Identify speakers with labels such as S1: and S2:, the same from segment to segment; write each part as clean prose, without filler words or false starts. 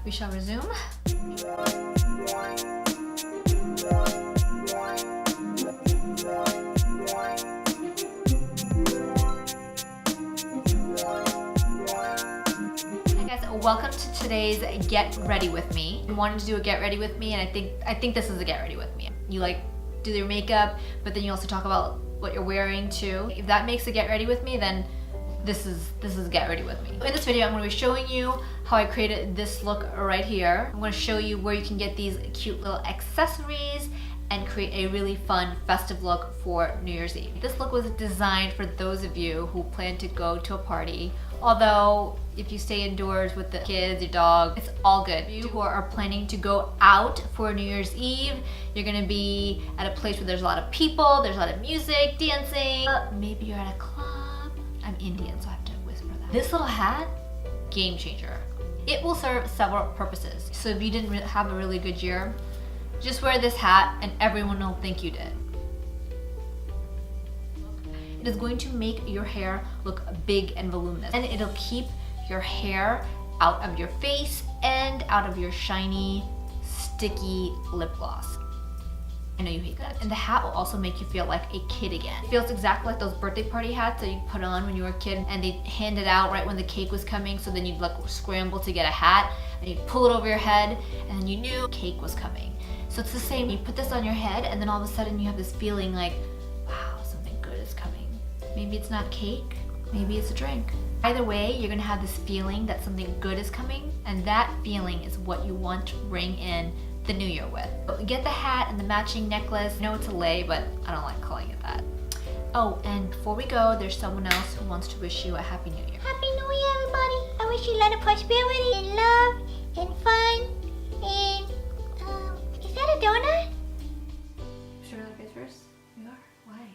S1: we shall resume. Welcome to today's Get Ready With Me. I wanted to do a Get Ready With Me, and I think this is a Get Ready With Me. You like do your makeup, but then you also talk about what you're wearing too. If that makes a Get Ready With Me, then this is Get Ready With Me. In this video, I'm going to be showing you how I created this look right here. I'm going to show you where you can get these cute little accessories and create a really fun festive look for New Year's Eve. This look was designed for those of you who plan to go to a party. Although, if you stay indoors with the kids, your dog, it's all good. You who are planning to go out for New Year's Eve, you're gonna be at a place where there's a lot of people, there's a lot of music, dancing. Maybe you're at a club. I'm Indian, so I have to whisper that. This little hat, game changer. It will serve several purposes. So if you didn't have a really good year, just wear this hat and everyone will think you did. It is going to make your hair look big and voluminous, and it'll keep your hair out of your face and out of your shiny, sticky lip gloss. I know you hate that. And the hat will also make you feel like a kid again. It feels exactly like those birthday party hats that you put on when you were a kid and they hand it out right when the cake was coming, so then you'd like scramble to get a hat and you'd pull it over your head and then you knew cake was coming. So it's the same, you put this on your head and then all of a sudden you have this feeling like, wow, something good is coming. Maybe it's not cake, maybe it's a drink. Either way, you're gonna have this feeling that something good is coming, and that feeling is what you want to ring in the new year with. Get the hat and the matching necklace. I know it's a lei, but I don't like calling it that. Oh, and before we go, there's someone else who wants to wish you a Happy New Year.
S2: Happy New Year, everybody. I wish you a lot of prosperity and love and fun and, is that a donut?
S1: Should we look at first? We are? Why?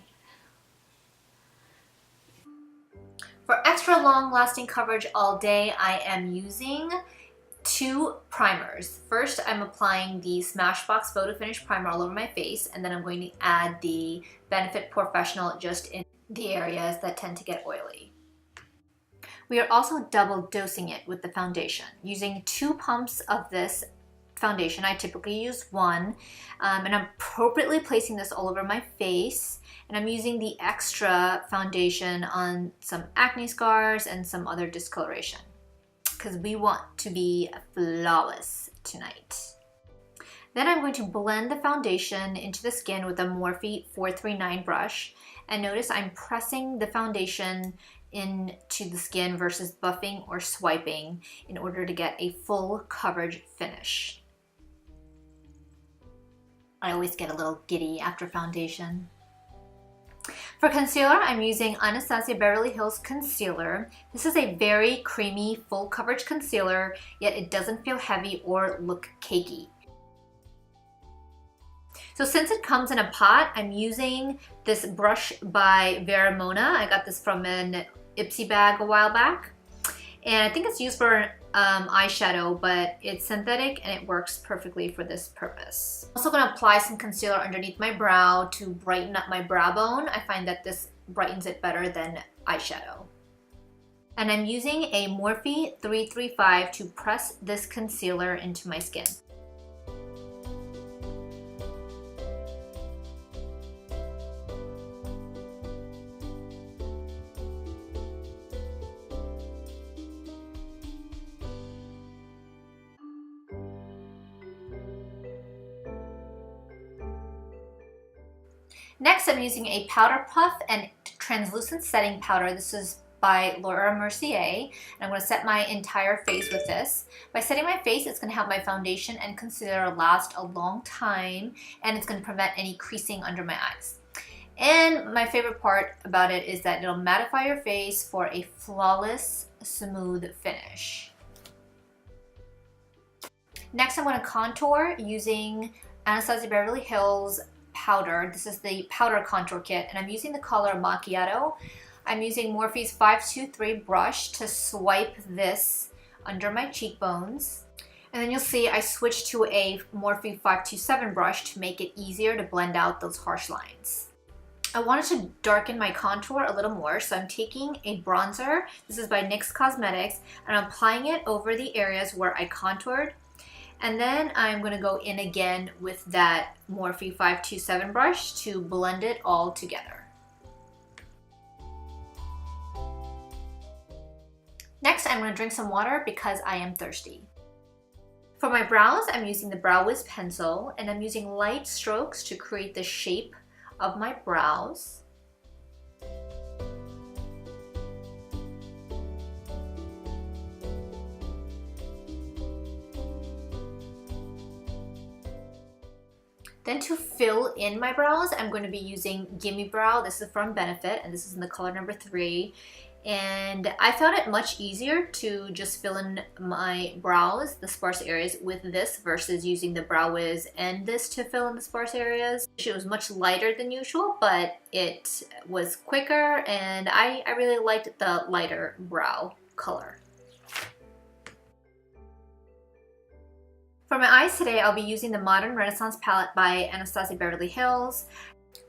S1: For extra long lasting coverage all day, I am using two primers. First, I'm applying the Smashbox Photo Finish Primer all over my face, and then I'm going to add the Benefit Professional just in the areas that tend to get oily. We are also double dosing it with the foundation, using 2 pumps of this foundation. I typically use 1, and I'm appropriately placing this all over my face, and I'm using the extra foundation on some acne scars and some other discoloration because we want to be flawless tonight. Then I'm going to blend the foundation into the skin with a Morphe 439 brush, and notice I'm pressing the foundation into the skin versus buffing or swiping in order to get a full coverage finish. I always get a little giddy after foundation. For concealer, I'm using Anastasia Beverly Hills Concealer. This is a very creamy, full coverage concealer, yet it doesn't feel heavy or look cakey. So since it comes in a pot, I'm using this brush by Veramona. I got this from an Ipsy bag a while back. And I think it's used for eyeshadow, but it's synthetic and it works perfectly for this purpose. I'm also going to apply some concealer underneath my brow to brighten up my brow bone. I find that this brightens it better than eyeshadow. And I'm using a Morphe 335 to press this concealer into my skin. Next, I'm using a powder puff and translucent setting powder. This is by Laura Mercier, and I'm going to set my entire face with this. By setting my face, it's going to help my foundation and concealer last a long time, and it's going to prevent any creasing under my eyes. And my favorite part about it is that it'll mattify your face for a flawless, smooth finish. Next, I'm going to contour using Anastasia Beverly Hills powder. This is the powder contour kit, and I'm using the color Macchiato. I'm using Morphe's 523 brush to swipe this under my cheekbones. And then you'll see I switched to a Morphe 527 brush to make it easier to blend out those harsh lines. I wanted to darken my contour a little more, so I'm taking a bronzer. This is by NYX Cosmetics, and I'm applying it over the areas where I contoured And then I'm going to go in again with that Morphe 527 brush to blend it all together. Next, I'm going to drink some water because I am thirsty. For my brows, I'm using the Brow Wiz pencil, and I'm using light strokes to create the shape of my brows. Then to fill in my brows, I'm going to be using Gimme Brow. This is from Benefit, and this is in the color number 3. And I found it much easier to just fill in my brows, the sparse areas, with this versus using the Brow Wiz and this to fill in the sparse areas. It was much lighter than usual, but it was quicker, and I really liked the lighter brow color. For my eyes today, I'll be using the Modern Renaissance palette by Anastasia Beverly Hills.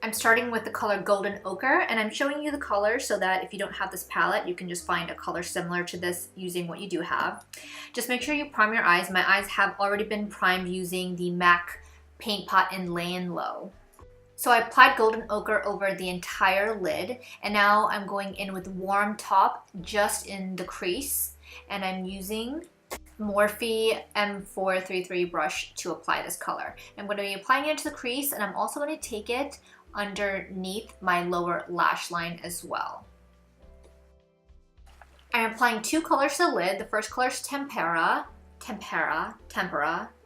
S1: I'm starting with the color Golden Ochre, and I'm showing you the color so that if you don't have this palette, you can just find a color similar to this using what you do have. Just make sure you prime your eyes. My eyes have already been primed using the MAC Paintpot in Layin Low. So I applied Golden Ochre over the entire lid, and now I'm going in with Warm Top just in the crease, and I'm using Morphe M433 brush to apply this color. I'm going to be applying it to the crease, and I'm also going to take it underneath my lower lash line as well. I'm applying 2 colors to the lid. The first color is Tempera,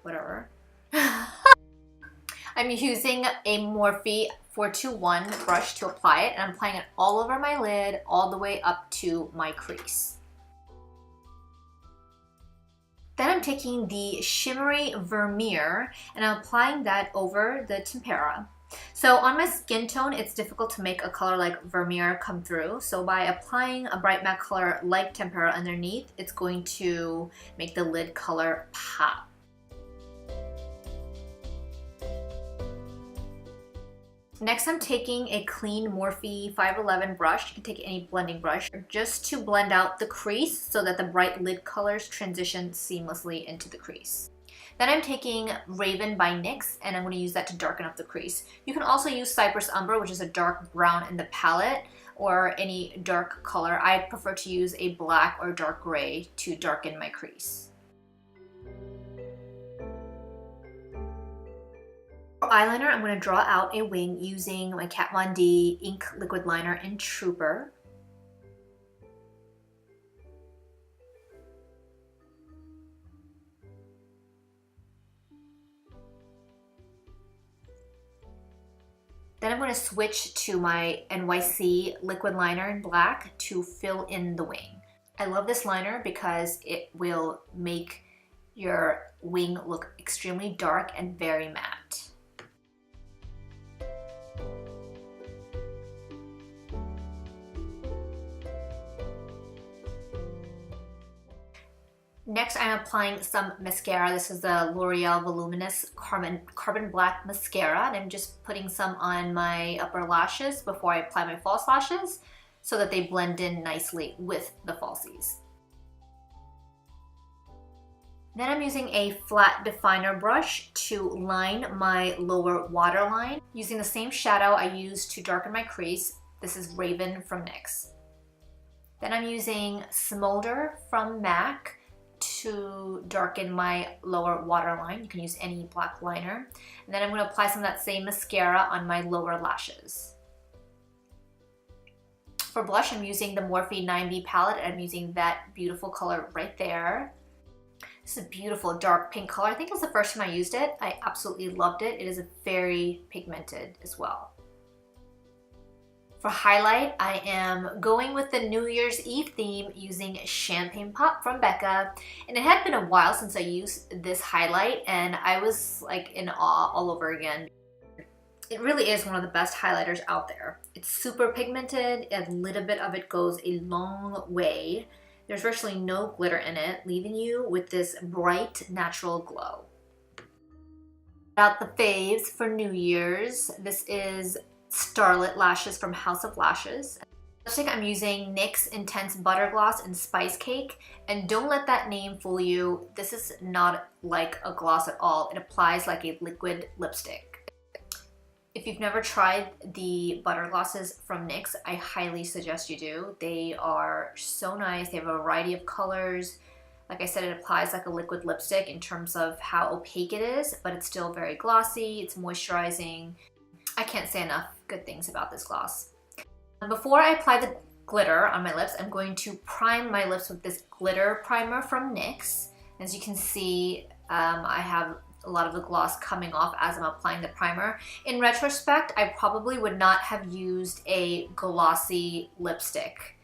S1: whatever. I'm using a Morphe 421 brush to apply it, and I'm applying it all over my lid, all the way up to my crease. Then I'm taking the shimmery Vermeer, and I'm applying that over the Tempera. So on my skin tone, it's difficult to make a color like Vermeer come through. So by applying a bright matte color like Tempera underneath, it's going to make the lid color pop. Next, I'm taking a clean Morphe 511 brush. You can take any blending brush just to blend out the crease so that the bright lid colors transition seamlessly into the crease. Then I'm taking Raven by NYX, and I'm going to use that to darken up the crease. You can also use Cypress Umber, which is a dark brown in the palette, or any dark color. I prefer to use a black or dark gray to darken my crease. For eyeliner, I'm going to draw out a wing using my KatVonD ink liquid liner in Trooper. Then I'm going to switch to my NYX liquid liner in black to fill in the wing. I love this liner because it will make your wing look extremely dark and very matte. Next, I'm applying some mascara. This is the Loreal Voluminous Carbon Black Mascara, and I'm just putting some on my upper lashes before I apply my false lashes so that they blend in nicely with the falsies. Then I'm using a flat definer brush to line my lower waterline using the same shadow I used to darken my crease. This is Raven from NYX. Then I'm using Smolder from MAC to darken my lower waterline. You can use any black liner. And then I'm going to apply some of that same mascara on my lower lashes. For blush, I'm using the Morphe 9B palette. I'm using that beautiful color right there. This is a beautiful dark pink color. I think it was the first time I used it. I absolutely loved it. It is very pigmented as well. For highlight, I am going with the New Year's Eve theme using Champagne Pop from Becca. And it had been a while since I used this highlight, and I was like in awe all over again. It really is one of the best highlighters out there. It's super pigmented. A little bit of it goes a long way. There's virtually no glitter in it, leaving you with this bright, natural glow. Out the faves for New Year's. This is Starlet lashes from House of Lashes. Lipstick, I'm using NYX Intense Butter Gloss in Spice Cake, and don't let that name fool you. This is not like a gloss at all. It applies like a liquid lipstick. If you've never tried the butter glosses from NYX, I highly suggest you do. They are so nice. They have a variety of colors. Like I said, it applies like a liquid lipstick in terms of how opaque it is, but it's still very glossy. It's moisturizing. I can't say enough good things about this gloss. Before I apply the glitter on my lips, I'm going to prime my lips with this glitter primer from NYX. As you can see, I have a lot of the gloss coming off as I'm applying the primer. In retrospect, I probably would not have used a glossy lipstick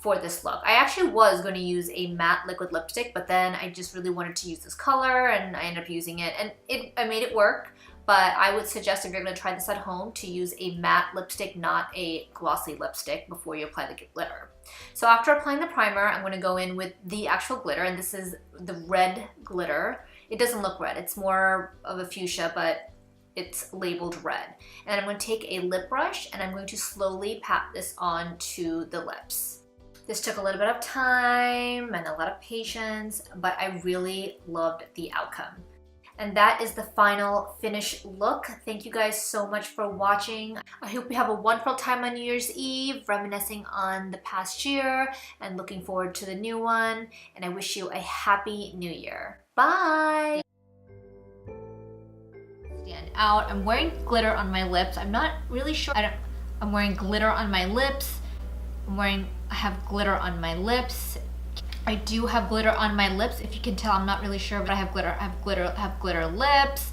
S1: for this look. I actually was going to use a matte liquid lipstick, but then I just really wanted to use this color and I ended up using it, and I made it work. But I would suggest, if you're going to try this at home, to use a matte lipstick, not a glossy lipstick, before you apply the glitter. So after applying the primer, I'm going to go in with the actual glitter, and this is the red glitter. It doesn't look red, it's more of a fuchsia, but it's labeled red. And I'm going to take a lip brush and I'm going to slowly pat this onto the lips. This took a little bit of time and a lot of patience, but I really loved the outcome. And that is the final finished look. Thank you guys so much for watching. I hope you have a wonderful time on New Year's Eve, reminiscing on the past year and looking forward to the new one. And I wish you a happy new year. Bye! Stand out. I'm wearing glitter on my lips. I'm not really sure. I'm wearing glitter on my lips. I have glitter on my lips. I do have glitter on my lips. If you can tell, I'm not really sure, but I have glitter. I have glitter lips.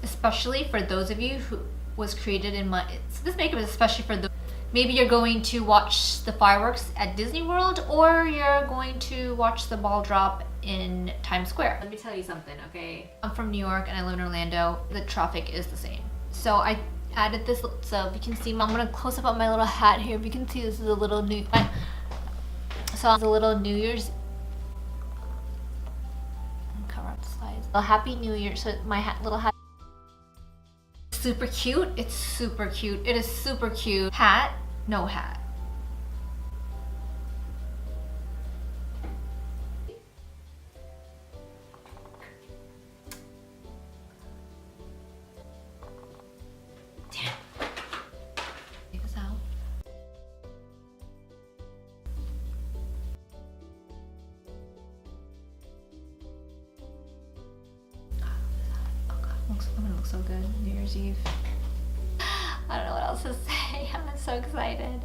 S1: Especially for those of you who was created in my, so this makeup is especially for the, maybe you're going to watch the fireworks at Disney World, or you're going to watch the ball drop in Times Square. Let me tell you something, okay? I'm from New York and I live in Orlando. The traffic is the same. So I added this, so if you can see, I'm gonna close up on my little hat here. If you can see, this is a little new, so it's a little New Year's, cover up the slides. A Happy New Year. So my little hat, super cute. It's super cute. It is super cute. Hat, no hat. I'm gonna look so good New Year's Eve. I don't know what else to say. I'm so excited.